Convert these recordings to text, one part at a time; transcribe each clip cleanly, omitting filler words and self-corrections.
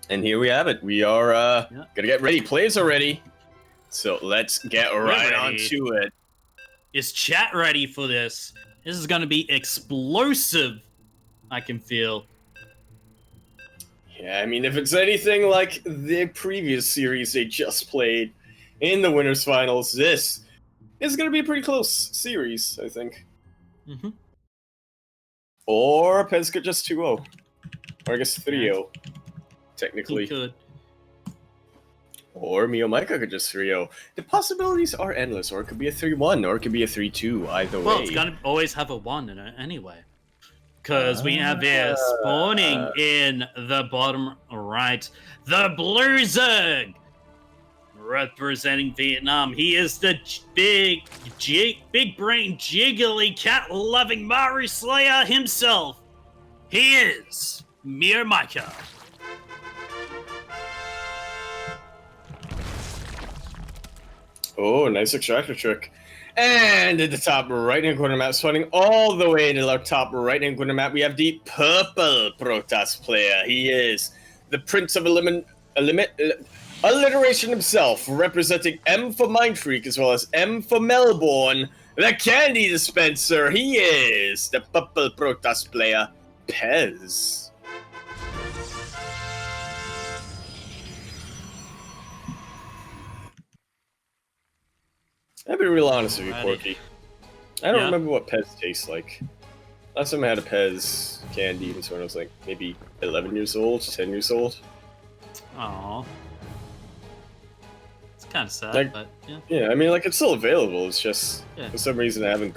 And here we have it. We are gonna get ready. Players are ready. So let's get right onto it. Is chat ready for this? This is gonna be explosive. I can feel. Yeah, I mean, if it's anything like the previous series they just played in the winners finals, this is gonna be a pretty close series, I think. Mm-hmm. Or Pezz could just 2-0. Or I guess 3-0, technically. He could. Or MeomaikA could just 3-0. The possibilities are endless, or it could be a 3-1, or it could be a 3-2, either way. Well, it's gonna always have a 1 in it anyway. Because we have here, spawning in the bottom right, the Blue Zerg! Representing Vietnam, he is the big brain, jiggly, cat-loving Maori Slayer himself. He is MeomaikA. Oh, nice extractor trick. And at the top right-hand corner map, spawning all the way into our top right-hand corner map, we have the purple Protoss player. He is the Prince of Alliteration himself, representing M for Mindfreak as well as M for Melbourne, the Candy Dispenser. He is the purple Protoss player, Pezz. I'll be real honest with you, Quirky. I don't remember what Pezz tastes like. Last time I had a Pezz candy was when I was like maybe 11 years old, 10 years old. Aww. It's kind of sad, like, but yeah. Yeah, I mean, like, it's still available. It's just, for some reason, I haven't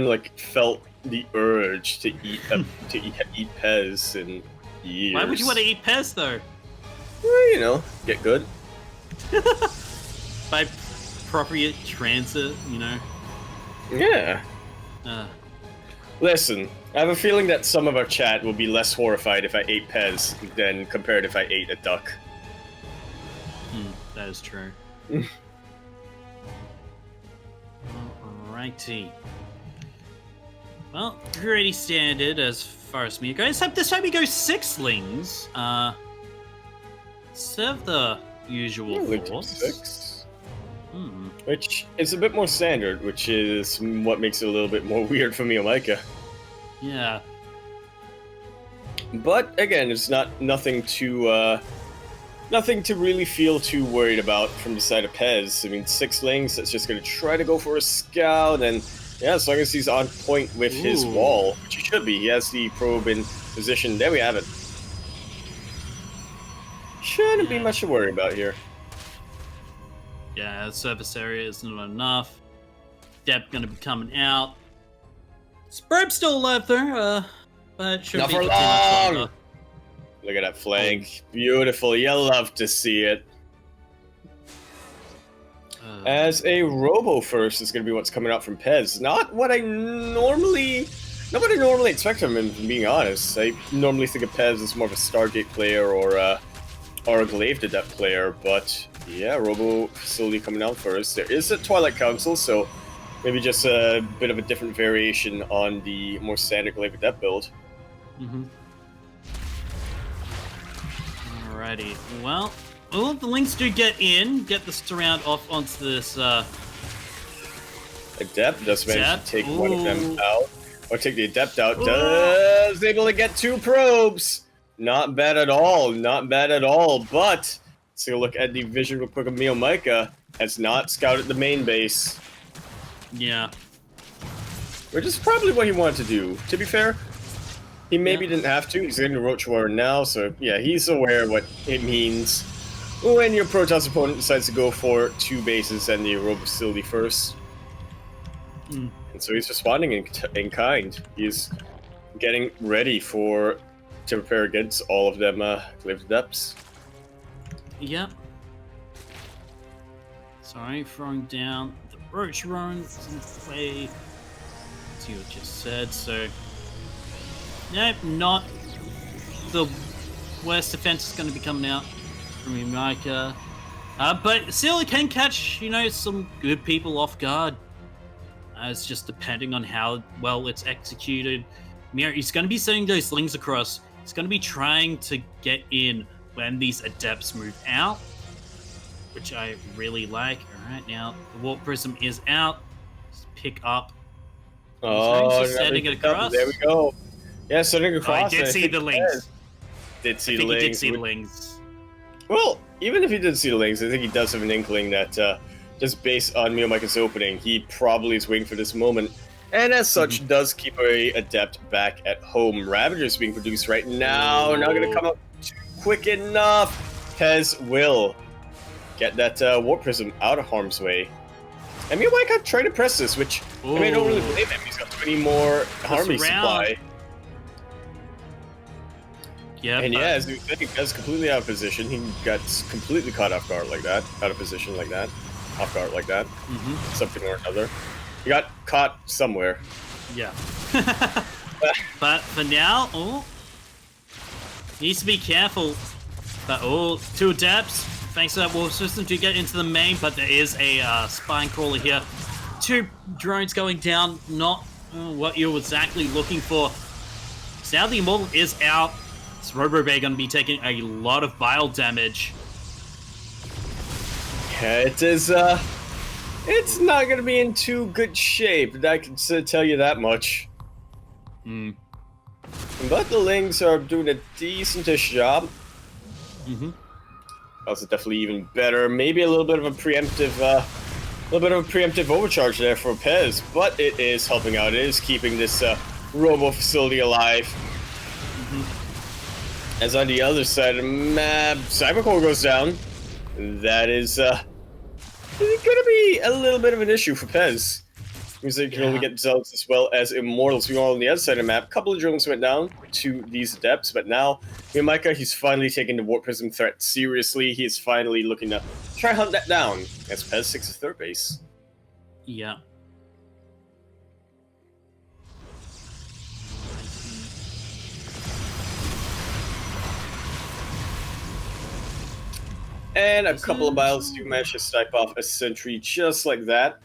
like, felt the urge to eat eat Pezz in years. Why would you want to eat Pezz, though? Well, you know, get good. By appropriate transit, you know? Yeah. Listen, I have a feeling that some of our chat will be less horrified if I ate Pezz than compared if I ate a duck. That is true. Alrighty. Well, pretty standard as far as me goes. This time we go 6-lings. Instead of the usual 4s. Which is a bit more standard, which is what makes it a little bit more weird for MeomaikA. Yeah. But again, it's nothing to really feel too worried about from the side of Pezz. I mean, 6-lings, that's just going to try to go for a scout, and yeah, as long as he's on point with his wall, which he should be, he has the probe in position. There we have it. Shouldn't be much to worry about here. Yeah, surface area isn't enough. Depth gonna be coming out. Sperm's still alive though, but should not be for long. Look at that flank, beautiful. You love to see it. As a Robo first is gonna be what's coming out from Pezz. Not what I normally expect from him. Being honest, I normally think of Pezz as more of a Stargate player or a Glaive to Depth player, but yeah, Robo facility coming out first. There is a Twilight Council, so maybe just a bit of a different variation on the more standard Glaive to Depth build. Alrighty, well, the links do get this round off onto this, Adept does manage to take one of them out, or take the Adept out, does able to get 2 probes! Not bad at all, not bad at all, but let's take a look at the vision real quick of MeomaikA. Has not scouted the main base. Yeah. Which is probably what he wanted to do. To be fair, he maybe didn't have to. He's getting the Roach War now, so yeah, he's aware of what it means when your Protoss opponent decides to go for 2 bases and the Robo facility first. And so he's responding in kind. He's getting ready to prepare against all of them Glaive Depths. Yep. Sorry, throwing down the Roach runs in play. See what you said, so... Nope, not the worst defense is going to be coming out from MeomaikA. But still, it can catch, you know, some good people off guard. It's just depending on how well it's executed. He's going to be sending those slings across. He's going to be trying to get in when these adepts move out, which I really like. All right, now the warp prism is out. Let's pick up. Oh, He's sending it across. There we go. Yeah, sending across. I did see the lings. Did see I the think he lings. did see the lings. Well, even if he did see the lings, I think he does have an inkling that just based on MeomaikA's opening, he probably is waiting for this moment. And as such, does keep a adept back at home. Ravagers being produced right now. Not going to come up too quick enough. Pezz will get that warp prism out of harm's way. And MeomaikA trying to press this, which I mean, I don't really blame him. He's got 20 more army supply. Yeah, and yeah, as we think, Pezz completely out of position. He got completely caught off guard like that, out of position like that, off guard like that, something or another. He got caught somewhere. Yeah. But for now, needs to be careful. But 2 adepts, thanks to that warp system, to get into the main. But there is a spine crawler here. 2 drones going down, not what you're exactly looking for. So now the Immortal is out. This Robo-Bay going to be taking a lot of bile damage. Yeah, it is, it's not going to be in too good shape, I can tell you that much. But the Lings are doing a decentish job. Also definitely even better. Maybe a little bit of a preemptive, overcharge there for Pezz, but it is helping out. It is keeping this robo facility alive. As on the other side of the map, Cybercore goes down. That is gonna be a little bit of an issue for Pezz. Means they can only get Zealots as well as Immortals. Meanwhile, on the other side of the map, a couple of drones went down to these adepts, but now MeomaikA, he's finally taking the Warp Prism threat seriously. He is finally looking to try and hunt that down as Pezz takes his 3rd base. Yeah. And a couple of biles do manage to snipe off a sentry just like that.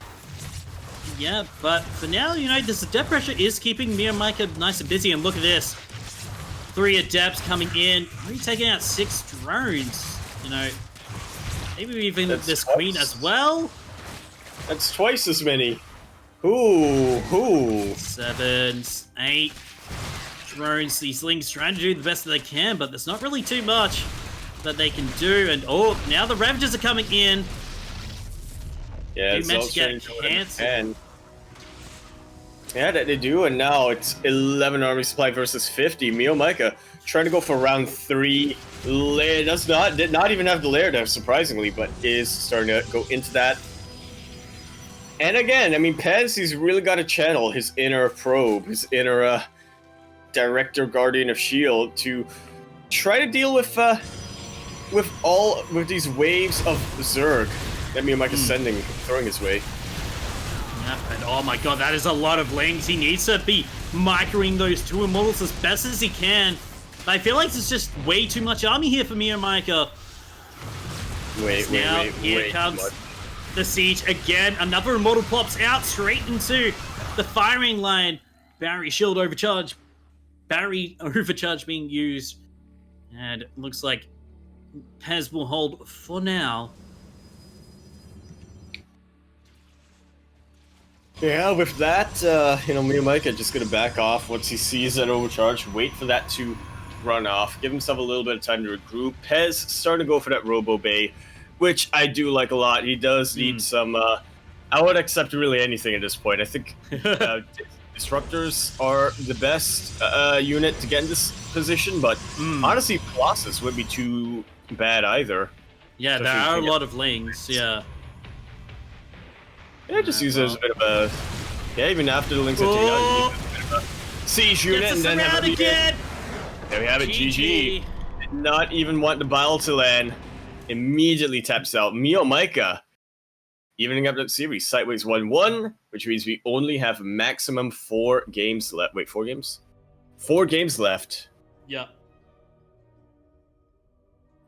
Yeah, but for now, you know, this adept pressure is keeping MeomaikA nice and busy. And look at this. 3 adepts coming in. Already taking out 6 drones. You know, maybe even this queen as well. That's twice as many. Ooh. 7, 8 drones. These Lings trying to do the best that they can, but there's not really too much that they can do. And now the Ravagers are coming in. Yeah, they managed to get canceled. Yeah, that they do, and now it's 11 army supply versus 50. MeomaikA trying to go for round 3. Did not even have the lair there, surprisingly, but is starting to go into that. And again, I mean, Pezz, he's really got to channel his inner probe, his inner director, guardian of S.H.I.E.L.D. to try to deal with these waves of Zerg that MeomaikA's throwing his way. Yep, and oh my god, that is a lot of Lings. He needs to be microing those 2 Immortals as best as he can. But I feel like there's just way too much army here for MeomaikA. Wait, here comes the siege again. Another Immortal plops out straight into the firing line. Barrier shield overcharge. Barrier overcharge being used. And it looks like Pezz will hold for now. Yeah, with that, MeomaikA just gonna back off once he sees that overcharge, wait for that to run off, give himself a little bit of time to regroup. Pezz starting to go for that Robo Bay, which I do like a lot. He does need some, I would accept really anything at this point. I think Disruptors are the best unit to get in this position, but honestly, Colossus wouldn't be too bad either. Yeah, there are a lot of Lings, yeah. Yeah, just use it as a bit of a... Yeah, even after the Lings are taken out, you use a bit of a siege unit and then have it again. There we have it, GG. Did not even want the bile to land. Immediately taps out. MeomaikA evening up that series. Sideways 1-1, which means we only have maximum 4 games left. Wait, 4 games? 4 games left. Yeah.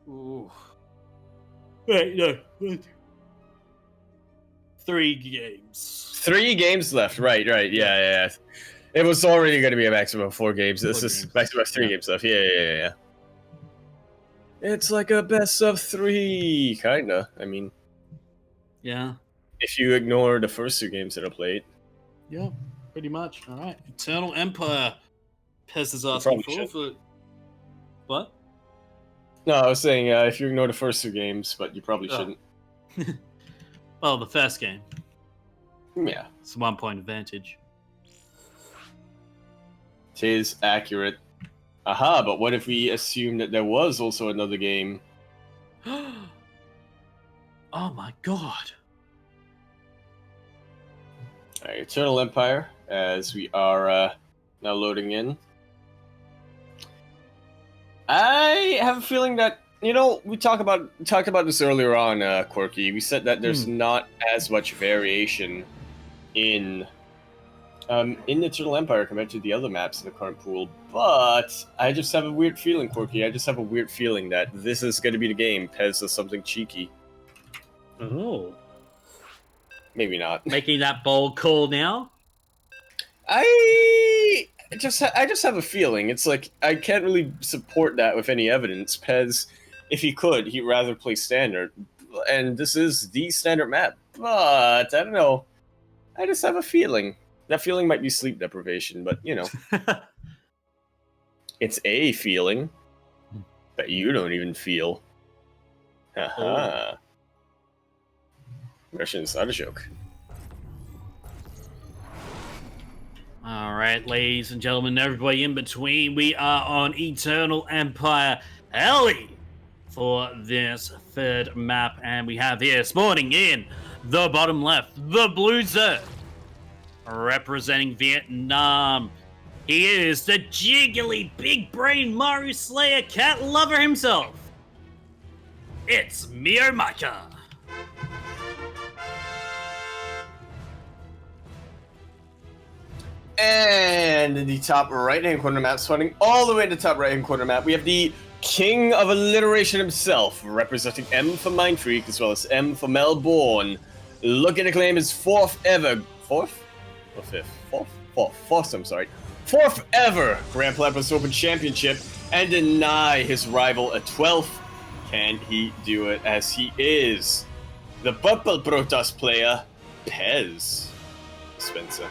Ooh. Wait, no. 3 games. 3 games left. Right. Yeah. It was already going to be a maximum of 4 games. This is maximum of 3 Yeah. games left. Yeah. It's like a best of 3, kinda. I mean, Yeah. if you ignore the first 2 games that I played. Yeah, pretty much. All right. Eternal Empire. Pezz is You asking probably for. What? No, I was saying if you ignore the first 2 games, but you probably Oh. shouldn't. Well, the first game. Yeah. It's 1 point advantage. Tis accurate. Aha, but what if we assume that there was also another game? Oh my god. Alright, Eternal Empire, as we are now loading in. I have a feeling that, you know, we talked about this earlier on, Quirky. We said that there's not as much variation in Eternal Empire compared to the other maps in the current pool, but I just have a weird feeling, Quirky. I just have a weird feeling that this is going to be the game. Pezz does something cheeky. Oh. Maybe not. Making that bold call now? I just have a feeling. It's like I can't really support that with any evidence. Pezz, if he could, he'd rather play standard, and this is the standard map. But I don't know. I just have a feeling. That feeling might be sleep deprivation, but you know, it's a feeling that you don't even feel. Haha. Russian's not a joke. All right, ladies and gentlemen, everybody in between, we are on Eternal Empire Alley for this 3rd map, and we have here spawning in the bottom left, the Blue Zerg, representing Vietnam. He is the jiggly, big brain Mario Slayer cat lover himself. It's MeomaikA. And in the top right-hand corner map, spawning all the way to the top right-hand corner map, we have the king of alliteration himself, representing M for Mindfreak, as well as M for Melbourne. Looking to claim his 4th ever... 4th? Or 5th? 4th? 4th, I'm sorry. 4th ever Grand Platypus Open Championship, and deny his rival a 12th. Can he do it, as he is the Purple Protoss player, Pezz Spencer.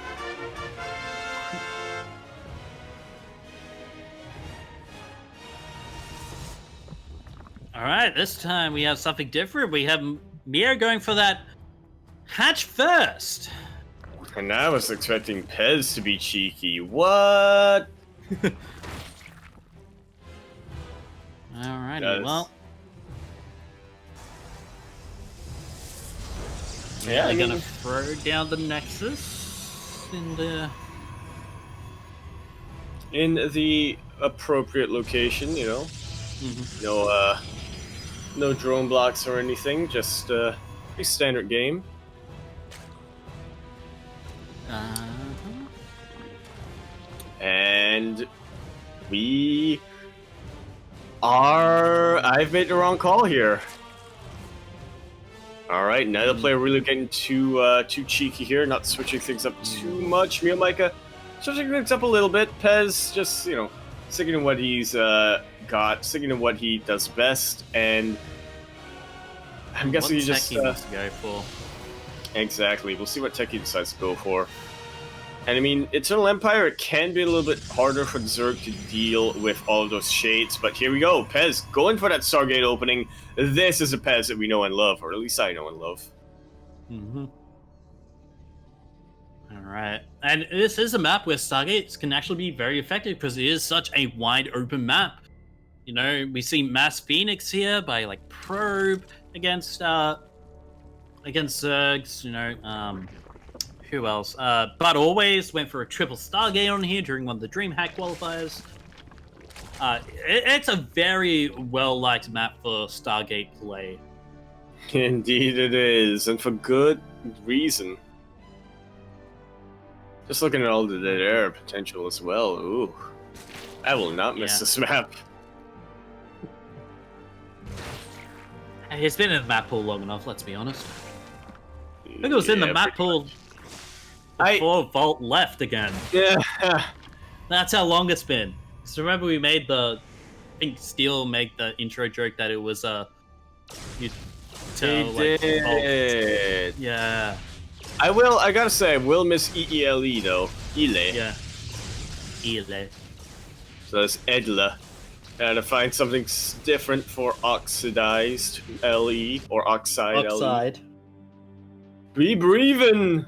All right, this time we have something different. We have Mio going for that hatch first. And I was expecting Pezz to be cheeky. What? Alrighty, well. Yeah, I'm gonna throw down the Nexus in the appropriate location, you know. No drone blocks or anything, just a standard game. And we are... I've made the wrong call here. Alright, now the player really getting too cheeky here, not switching things up too much. MeomaikA switching things up a little bit. Pezz just, you know, sticking to what he's sticking to what he does best, and I'm guessing he just to go for. Exactly. We'll see what tech he decides to go for. And I mean, Eternal Empire, it can be a little bit harder for Zerg to deal with all of those shades, but here we go. Pezz going for that Stargate opening. This is a Pezz that we know and love, or at least I know and love. Alright. And this is a map where Stargates can actually be very effective because it is such a wide open map. You know, we see Mass Phoenix here by like Probe against Zergs, you know, who else? But Always went for a triple Stargate on here during one of the DreamHack qualifiers. It's a very well-liked map for Stargate play. Indeed it is, and for good reason. Just looking at all the dead air potential as well. Ooh, I will not miss this map. He's been in the map pool long enough, let's be honest. I think it was in the map pool. before Vault left again. Yeah. That's how long it's been. So remember we made I think Steel made the intro joke that it was you tell like did. yeah. I gotta say, I will miss EELE though. Ile. Yeah. Ile. So that's Edla. And to find something different for oxidized LE or oxide Oxide. LE. Be breathing!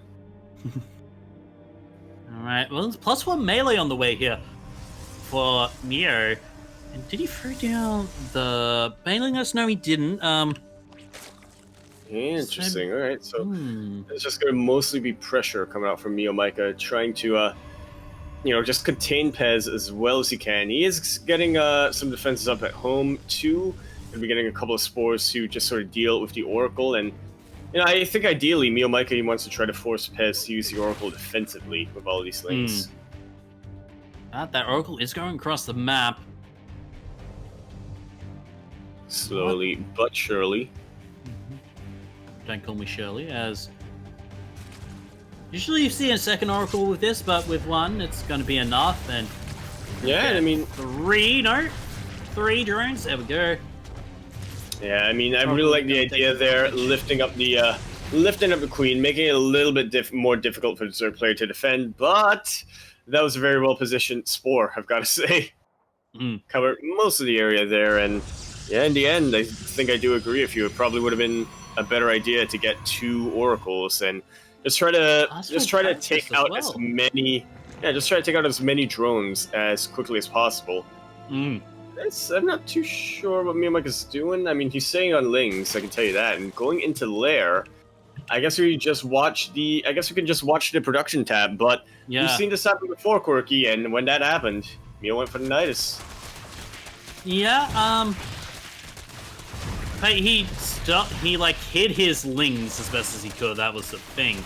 Alright, well there's +1 melee on the way here for Neo. And did he throw down the bailing us? No, he didn't. Interesting. Alright, so it's just gonna mostly be pressure coming out from MeomaikA, trying to just contain Pezz as well as he can. He is getting some defenses up at home too. Gonna be getting a couple of spores to just sort of deal with the Oracle, and I think ideally MeomaikA he wants to try to force Pezz to use the Oracle defensively with all these things. That Oracle is going across the map. Slowly but surely. Don't call me Shirley, as usually you see a second Oracle with this, but with one it's going to be enough. And yeah, I mean 3 drones. There we go. Yeah, I mean I really like the idea there, lifting up the queen, making it a little bit more difficult for the third player to defend. But that was a very well positioned spore, I've got to say. Covered most of the area there, and yeah, in the end, I think I do agree with you. It probably would have been a better idea to get 2 oracles and just try to take out as many. Yeah, just try to take out as many drones as quickly as possible. I'm not too sure what MeomaikA's doing. I mean, he's staying on Lings, I can tell you that. And going into Lair, I guess we just watch the. I guess we can just watch the production tab. But we've seen this happen before, Quirky, and when that happened, Meo went for the Nidus. Yeah. But he like hid his Lings as best as he could. That was the thing.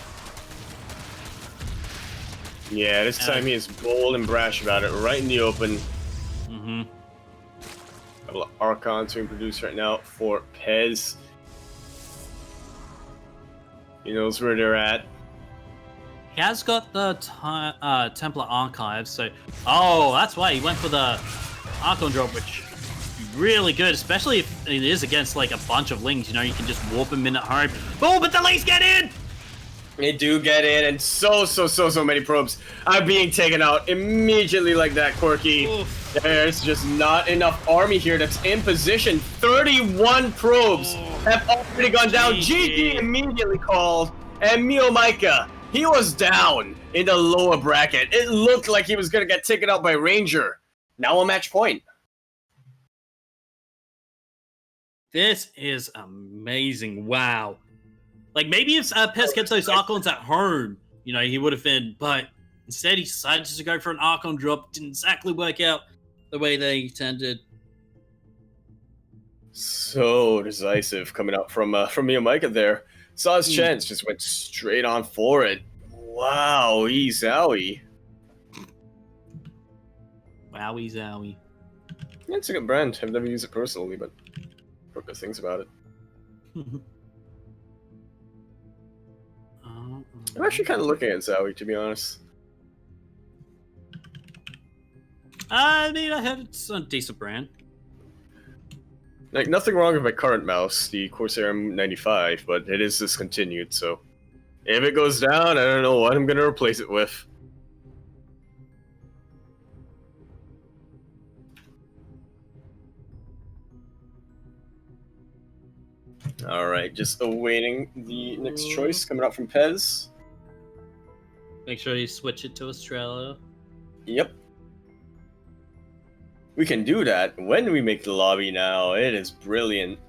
Yeah, this time he is bold and brash about it, right in the open. Couple of Archons being produced right now for Pezz. He knows where they're at. He has got the Templar Archives, so that's why he went for the Archon drop, which is really good, especially if it is against like a bunch of Lings. You can just warp them in at home. Oh, but the Lings get in! They do get in, and so many probes are being taken out immediately like that, Quirky. Oof. There's just not enough army here that's in position. 31 probes have already gone down. GG immediately called, and MeomaikA, he was down in the lower bracket. It looked like he was going to get taken out by Ranger. Now a match point. This is amazing. Wow. Like, maybe if Pezz kept those Archons at home, he would have been, but instead he decided to go for an Archon drop. Didn't exactly work out the way they intended. So decisive coming out from MeomaikA there. Saw his chance, just went straight on for it. Wow, zowie. Wowie zowie. Yeah, it's a good brand. I've never used it personally, but heard good things about it. I'm actually kind of looking at Zowie, to be honest. I mean, I heard it's a decent brand. Like, nothing wrong with my current mouse, the Corsair M95, but it is discontinued, so if it goes down, I don't know what I'm going to replace it with. Alright, just awaiting the next choice coming out from Pezz. Make sure you switch it to Australia. Yep. We can do that when we make the lobby now. It is brilliant.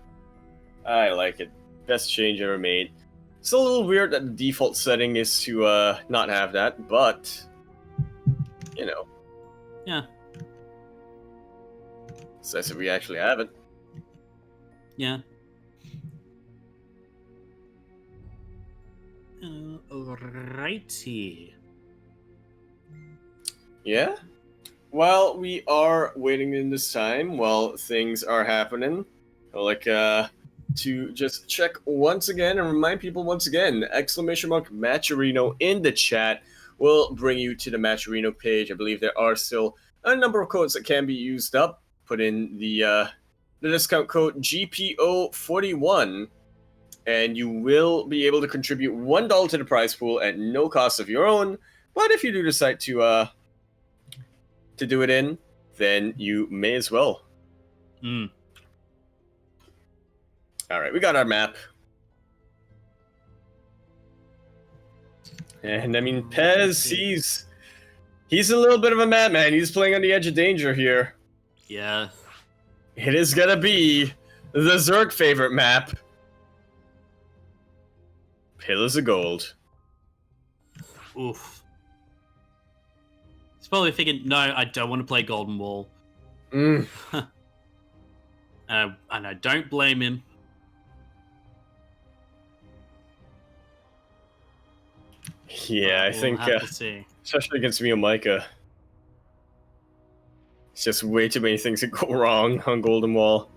I like it. Best change ever made. It's a little weird that the default setting is to not have that, but Yeah. It's nice that we actually have it. Yeah. Alrighty. Yeah? While we are waiting in this time, while things are happening, like, to just check once again and remind people once again, !Matcherino in the chat will bring you to the Matcherino page. I believe there are still a number of codes that can be used up. Put in the discount code GPO41, and you will be able to contribute $1 to the prize pool at no cost of your own. But if you do decide to do it in, then you may as well. All right, we got our map. And I mean, Pezz, he's a little bit of a madman. He's playing on the edge of danger here. Yeah. It is gonna be the Zerg favorite map. Pillars of Gold. Oof. He's probably thinking, no, I don't want to play Golden Wall. Mm. And I don't blame him. Yeah, I think, especially against MeomaikA, it's just way too many things that go wrong on Golden Wall.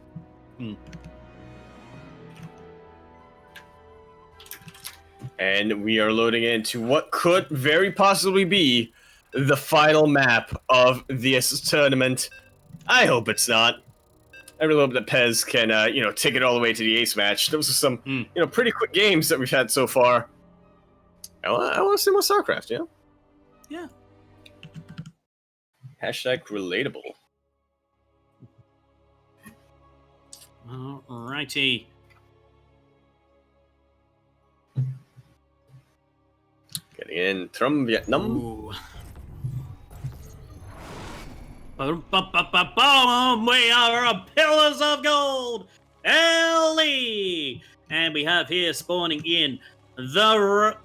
And we are loading into what could very possibly be the final map of this tournament. I hope it's not. I really hope that Pezz can, take it all the way to the ace match. Those are some, pretty quick games that we've had so far. I want to see more StarCraft, yeah? Yeah. Hashtag relatable. Alrighty. Getting in from Vietnam. Ooh. Boom! We are on Pillars of Gold, LE, and we have here spawning in the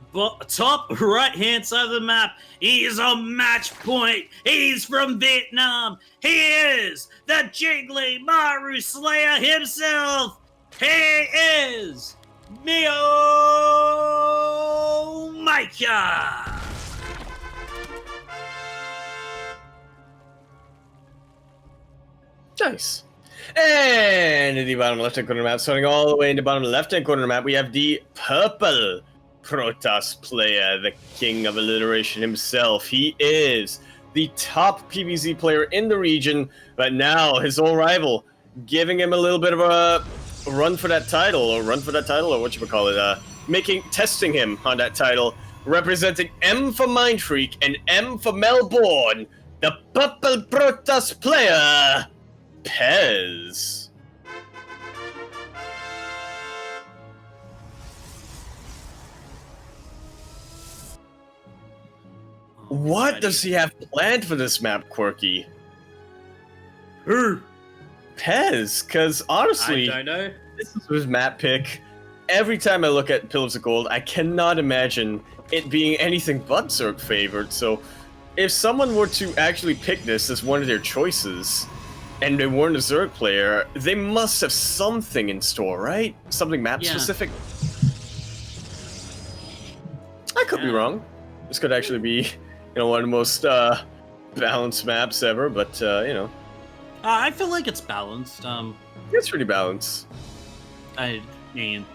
top right-hand side of the map. He's on match point. He's from Vietnam. He is the Jiggly Maru Slayer himself. He is MeomaikA. Nice. And in the bottom left-hand corner of the map, starting all the way in the bottom left-hand corner of the map, we have the purple Protoss player, the king of alliteration himself. He is the top PvZ player in the region, but now his old rival giving him a little bit of a run for that title, or what you would call it, testing him on that title, representing M for Mind Freak and M for Melbourne, the purple Protoss player, Pezz. What does he have planned for this map, Quirky? Who? Pezz, because honestly, I don't know. This is his map pick. Every time I look at Pillars of Gold, I cannot imagine it being anything but Zerg favored. So, if someone were to actually pick this as one of their choices, and they weren't a Zerg player, they must have something in store, right? Something map specific. I could be wrong. This could actually be, one of the most balanced maps ever. But I feel like it's balanced. It's pretty balanced. I mean,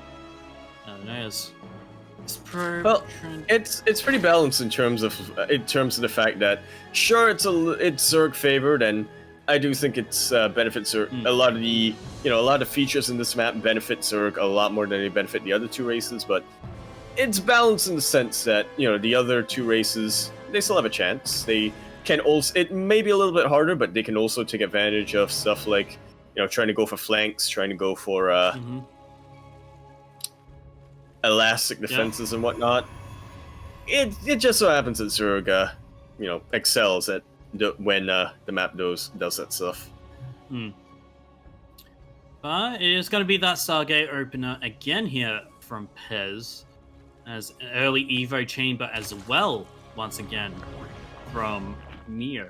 I don't know. It's pretty balanced in terms of the fact that sure it's Zerg favored, and I do think it's benefits Zerg. A lot of the features in this map benefit Zerg a lot more than they benefit the other two races, but it's balanced in the sense that the other two races, they still have a chance. They can also, it may be a little bit harder, but they can also take advantage of stuff like trying to go for flanks, trying to go for elastic defenses and whatnot. It just so happens that Zerg excels at when the map does that stuff. But it is going to be that Stargate opener again here from Pezz, as an early Evo chamber as well, once again, from Neo.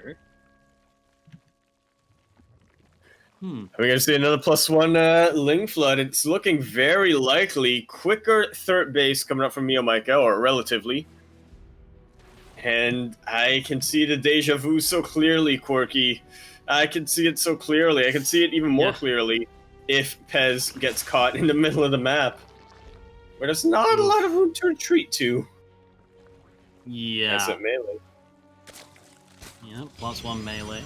We're going to see another +1 Ling Flood. It's looking very likely. Quicker third base coming up from MeomaikA, or relatively. And I can see the deja vu so clearly, Quirky. I can see it so clearly. I can see it even more clearly. if Pezz gets caught in the middle of the map, where there's not a lot of room to retreat to. Yeah. That's it, melee. Yeah, +1 melee.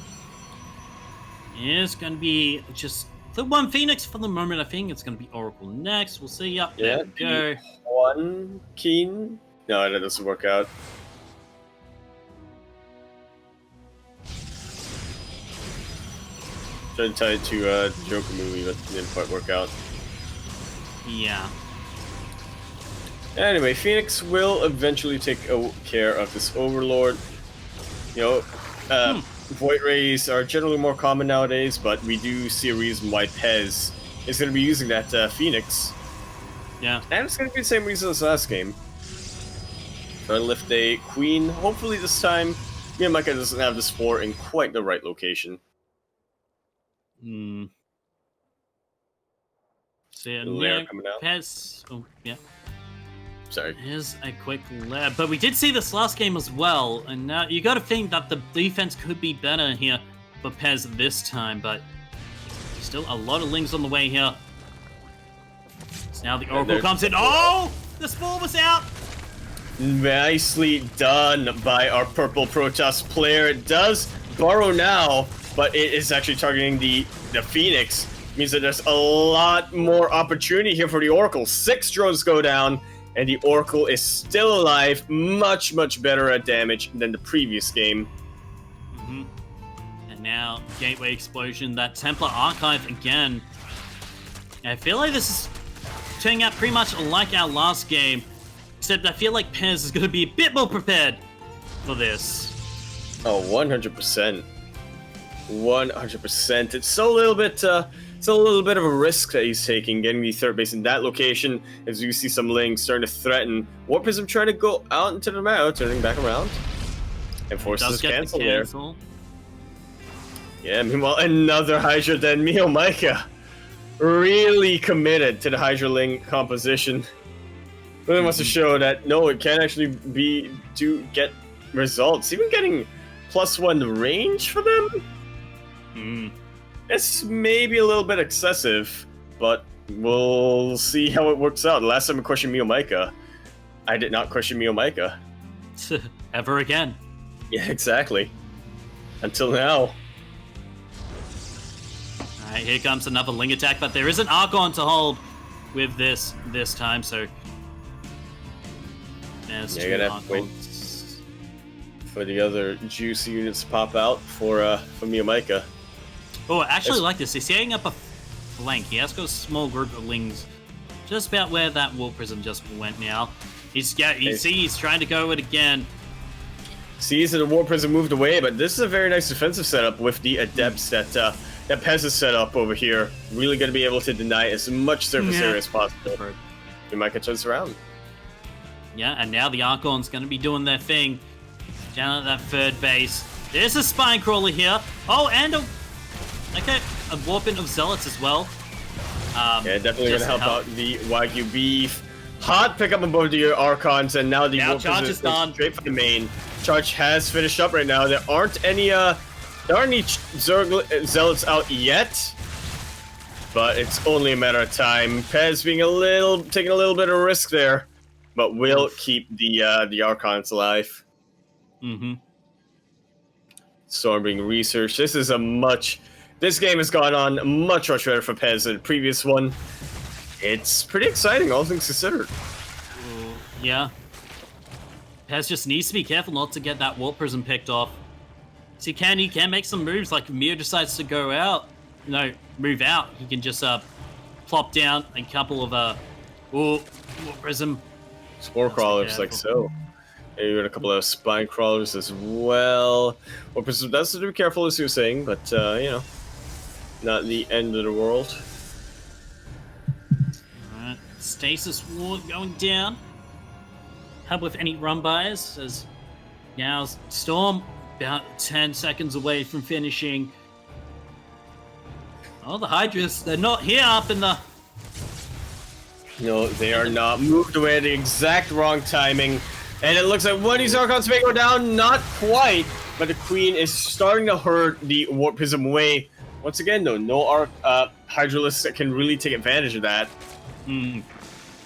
It's going to be just the one Phoenix for the moment. I think it's going to be Oracle next. We'll see. Yep, there we go. One Keen. No, that doesn't work out. Tried to tie it to Joker movie, but it didn't quite work out. Yeah. Anyway, Phoenix will eventually take care of this Overlord. You know, Void Rays are generally more common nowadays, but we do see a reason why Pezz is going to be using that Phoenix. Yeah. And it's going to be the same reason as last game. Trying to lift a Queen. Hopefully this time, MeomaikA doesn't have the Spore in quite the right location. See ya Lair next. coming out. Pezz. Oh, yeah. Sorry. Here's a quick lair. But we did see this last game as well, and now you got to think that the defense could be better here for Pezz this time, but still a lot of Lings on the way here. So now the Oracle comes in. Oh! The Spore was out! Nicely done by our purple Protoss player. It does burrow now, but it is actually targeting the Phoenix. Means that there's a lot more opportunity here for the Oracle. 6 drones go down, and the Oracle is still alive, much, much better at damage than the previous game. And now, Gateway Explosion, that Templar Archive again. And I feel like this is turning out pretty much like our last game, except I feel like Pezz is going to be a bit more prepared for this. Oh, 100%. 100%. It's a little bit of a risk that he's taking, getting the third base in that location, as you see some Lings starting to threaten. Warp Prism trying to go out into the map, turning back around. And forces cancel there. Yeah, meanwhile, another Hydra then MeomaikA. Really committed to the Hydra Ling composition. Really wants to show that, no, it can actually get results. Even getting +1 range for them? It's maybe a little bit excessive, but we'll see how it works out. The last time I questioned MeomaikA, I did not question MeomaikA. Ever again. Yeah, exactly. Until now. Alright, here comes another Ling attack, but there is an Archon to hold with this time, so... There's yeah, you're gonna have to wait for the other juicy units to pop out for MeomaikA. Oh, I actually like this. He's setting up a flank. He has got a small group of Lings just about where that Warp Prism just went now. He's trying to go it again. Sees that the Warp Prism moved away, but this is a very nice defensive setup with the Adepts that Pezz has set up over here. Really going to be able to deny as much surface area as possible. MeomaikA turns around. Yeah, and now the Archon's going to be doing their thing down at that third base. There's a Spine Crawler here. Oh, and a Warping of Zealots as well. Yeah, definitely going to help out the Wagyu Beef. Hot pickup on both the Archons, and now the Charge is done. Straight for the main. Charge has finished up right now. There aren't any Zealots out yet, but it's only a matter of time. Pezz taking a little bit of risk there, but will keep the Archons alive. Storm being researched. This game has gone on much better for Pezz than the previous one. It's pretty exciting, all things considered. Yeah. Pezz just needs to be careful not to get that Warp Prism picked off. So he can make some moves, like if Meo decides to move out, he can just plop down a couple of Warp Prism. Spore Crawlers, like so. Maybe even a couple of Spine Crawlers as well. Warp Prism does have to be careful, as you were saying, but you know, not the end of the world. Alright, Stasis Ward going down. Hub with any run-bys, as now Storm about 10 seconds away from finishing. Oh, the Hydras, they're not here up in the... No, they are not. Moved away at the exact wrong timing. And it looks like one of these Archons may go down, not quite, but the Queen is starting to hurt the Warp Prism away. Once again, though, no Arc Hydralisks that can really take advantage of that. Do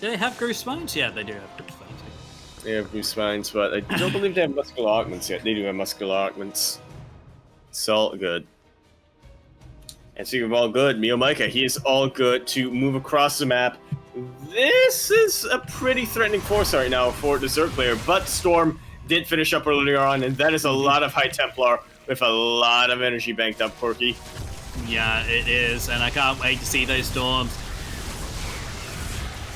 they have Groove Spines? Yeah, they do have Groove Spines. They have Groove Spines, but I don't believe they have Muscular Augments yet. They do have Muscular Augments. It's all good. And speaking of all good, MeomaikA, he is all good to move across the map. This is a pretty threatening force right now for the Zerg player, but Storm did finish up earlier on, and that is a lot of High Templar with a lot of energy banked up, Quirky. Yeah, it is, and I can't wait to see those storms.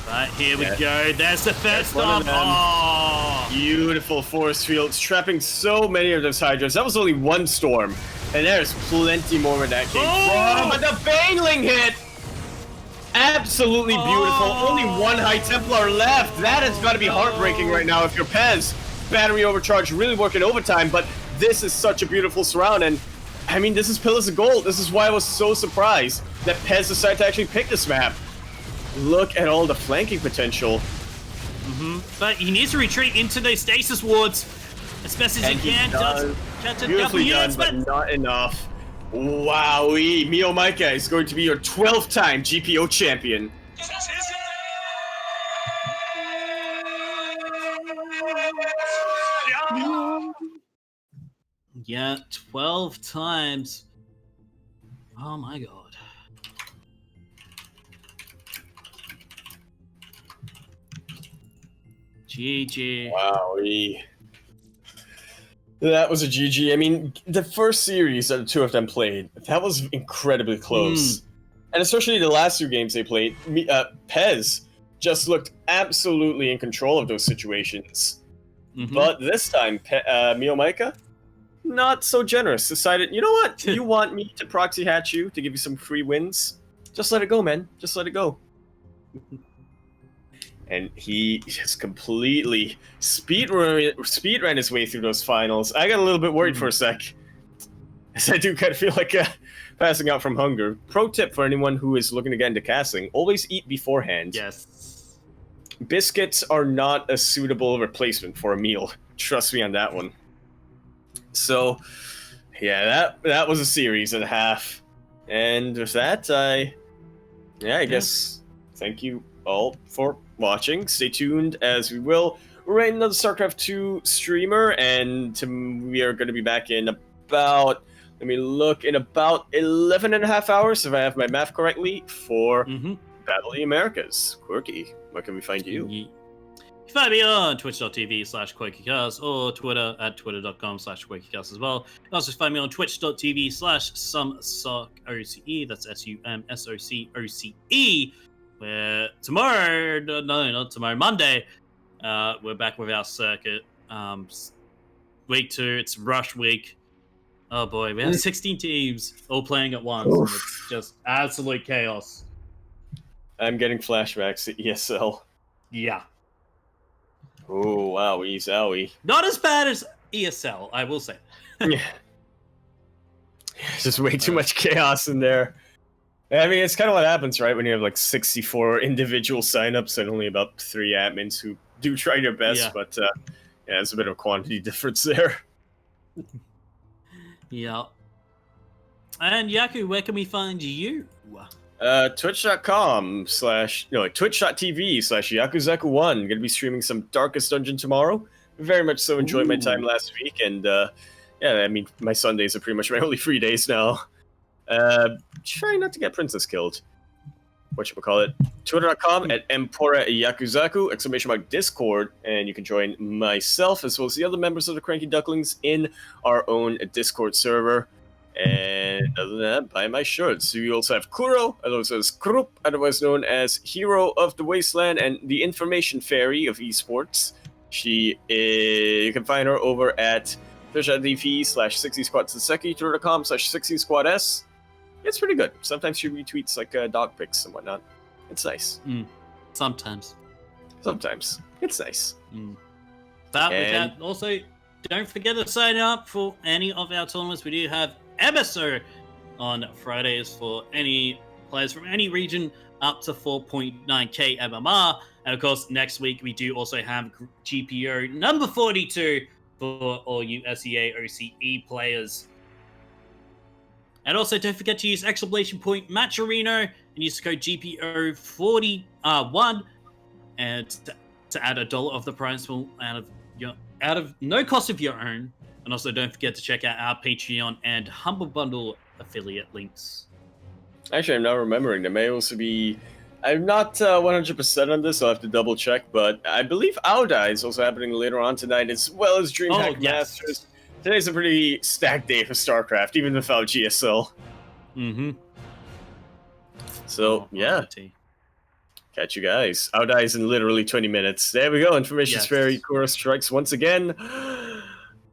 But here we go. There's the first storm. Oh! Beautiful force fields, trapping so many of those Hydras. That was only one storm, and there's plenty more where that came from. But the Baneling hit! Absolutely beautiful. Only one High Templar left. That has got to be heartbreaking right now if you're Pezz. Battery overcharge really working overtime, but this is such a beautiful surround, and I mean, this is Pillars of Gold. This is why I was so surprised that Pezz decided to actually pick this map. Look at all the flanking potential. But he needs to retreat into those stasis wards as best as he can. Beautifully done, but not enough. Wowee, MeomaikA is going to be your 12th time GPO champion. Yeah, 12 times. Oh my god. GG. Wowee. That was a GG. I mean, the first series that the two of them played, that was incredibly close. And especially the last two games they played, Pezz just looked absolutely in control of those situations. But this time, MeomaikA, not so generous. Decided, you know what? You want me to proxy hatch you to give you some free wins? Just let it go, man. Just let it go. And he just completely speed ran his way through those finals. I got a little bit worried for a sec, as I do kind of feel like passing out from hunger. Pro tip for anyone who is looking to get into casting: always eat beforehand. Yes. Biscuits are not a suitable replacement for a meal. Trust me on that one. So, yeah, that was a series and a half. And with that, I guess thank you all for watching. Stay tuned as we will rate another StarCraft 2 streamer, and we are going to be back in about, let me look, in about 11 and a half hours, if I have my math correctly, for Battle of the Americas. Quirky, where can we find you? You can find me on twitch.tv/QuirkyYakuz or Twitter at twitter.com/QuirkyYakuz as well. You can also find me on twitch.tv/SumSocOCE, that's SUMSOCOCE, where tomorrow, no, not tomorrow, Monday, we're back with our circuit. Week 2, it's rush week. Oh boy, we have 16 teams all playing at once. And it's just absolute chaos. I'm getting flashbacks to ESL. Yeah. Oh, wow, zowie. Not as bad as ESL, I will say. Yeah. Just way too much chaos in there. I mean, it's kind of what happens, right? When you have like 64 individual signups and only about 3 admins who do try their best, but yeah, there's a bit of a quantity difference there. Yeah. And Yaku, where can we find you? Twitch.tv/Yakuzaku1. Gonna be streaming some Darkest Dungeon tomorrow. Very much so enjoyed my time last week, and yeah, I mean, my Sundays are pretty much my only free days now. Trying not to get Princess killed. Whatchamacallit? Twitter.com at @EmporiaYakuzaku, ! Discord, and you can join myself as well as the other members of the Cranky Ducklings in our own Discord server. And other than that, buy my shirts. So you also have Kuro, otherwise as Krupp, otherwise known as Hero of the Wasteland and the Information Fairy of Esports. You can find her over at twitch.tv/60squadsenseki, twitter.com/60squads. It's pretty good. Sometimes she retweets like dog pics and whatnot. It's nice. Sometimes. It's nice. But with that, also, don't forget to sign up for any of our tournaments. We do have MSO on Fridays for any players from any region up to 4.9k MMR. And of course, next week we do also have GPO number 42 for all you SEA-OCE players. And also, don't forget to use exclamation point Matcherino and use the code GPO41 and to add $1 of the prize pool out of no cost of your own. And also, don't forget to check out our Patreon and Humble Bundle affiliate links. Actually, I'm now remembering there may also be. I'm not 100% on this, so I'll have to double check, but I believe Audai is also happening later on tonight, as well as DreamHack Masters. Today's a pretty stacked day for StarCraft, even without GSL. Mm-hmm. So, yeah. Catch you guys. Audai is in literally 20 minutes. There we go. Information Fairy Chorus strikes once again.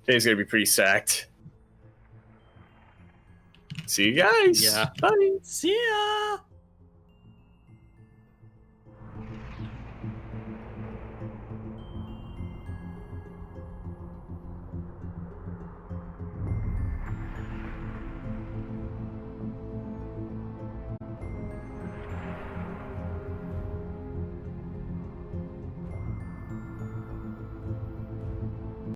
Today's going to be pretty stacked. See you guys. Yeah. Bye. See ya.